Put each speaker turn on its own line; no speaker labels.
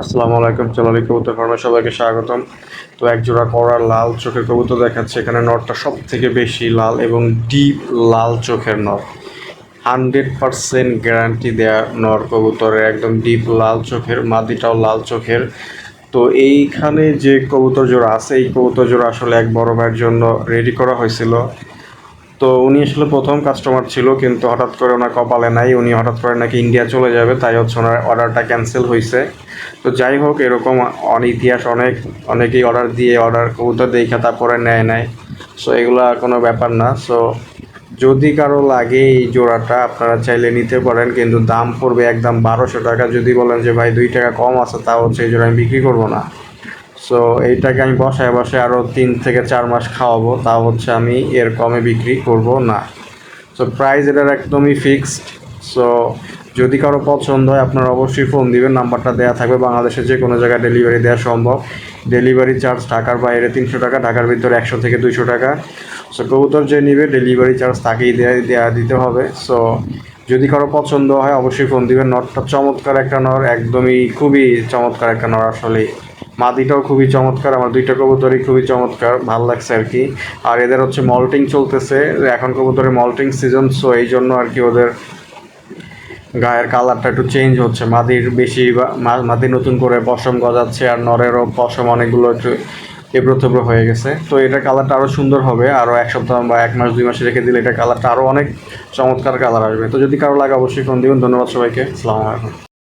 আসসালামু আলাইকুম, চলালি কবুতর ফার্মে সবাইকে স্বাগতম। তো এক জোড়া করা লাল চোখের কবুতর দেখাচ্ছে। এখানে নরটা সব থেকে বেশি লাল এবং ডিপ লাল চোখের নর। 100% গ্যারান্টি দেয়া নর কবুতরের, একদম ডিপ লাল চোখের, মাদিটাও লাল চোখের। তো এইখানে যে কবুতর জোড়া আছে, এই কবুতর জোড়া আসলে এক বড় ভাইয়ের জন্য রেডি করা হয়েছিল। তো উনি আসলে প্রথম কাস্টমার ছিল, কিন্তু হঠাৎ করে ওনার কপালে নাই, উনি হঠাৎ করে নাকি ইন্ডিয়া চলে যাবে, তাই হচ্ছে ওনার অর্ডারটা ক্যান্সেল হয়েছে। তো যাই হোক, এরকম ইতিহাস অনেকেই অর্ডার দিয়ে অর্ডার কবুতর দেখে তারপরে নেয়। সো এগুলা কোনো ব্যাপার না। সো যদি কারো লাগে এই জোড়াটা আপনারা চাইলে নিতে পারেন, কিন্তু দাম পড়বে একদম 1200 টাকা। যদি বলেন যে ভাই 2 টাকা কম আছে, তা হচ্ছে এই জোড়া আমি বিক্রি করবো না। সো এইটাকে আমি বসায় আরও 3 থেকে 4 মাস খাওয়াবো, তা হচ্ছে আমি এর কমে বিক্রি করব না। সো প্রাইস এটার একদমই ফিক্সড। সো যদি কারো পছন্দ হয় আপনারা অবশ্যই ফোন দিবেন, নাম্বারটা দেওয়া থাকবে। বাংলাদেশের যে কোনো জায়গায় ডেলিভারি দেওয়া সম্ভব। ডেলিভারি চার্জ ঢাকার বাইরে 300 টাকা, ঢাকার ভিতরে 100 থেকে 200 টাকা। সো কবুতর যে নিবে ডেলিভারি চার্জ তাকেই দিতে হবে। সো যদি কারো পছন্দ হয় অবশ্যই ফোন দিবেন। নরটা চমৎকার একটা নর, একদমই খুবই চমৎকার একটা নর আসলে। মাদিটাও খুবই চমৎকার, আমার 2টা কবুতরই খুবই চমৎকার, ভালো লাগছে আর কি। আর এদের হচ্ছে মল্টিং চলতেছে, এখন কবুতরের মল্টিং সিজন। সো এই জন্য আর কি ওদের গায়ের কালারটা একটু চেঞ্জ হচ্ছে। মাদির বেশি, মাদি নতুন করে পশম গজাচ্ছে, আর নরেরও পশম অনেকগুলো একটু এবড়ো থেবড়ো হয়ে গেছে। তো এটার কালারটা আরও সুন্দর হবে, আরও 1 সপ্তাহ বা 1 মাস 2 মাস রেখে দিলে এটা কালারটা আরও অনেক চমৎকার কালার আসবে। তো যদি কারো লাগে অবশ্যই ফোন দিবেন। ধন্যবাদ সবাইকে, আসসালামু আলাইকুম।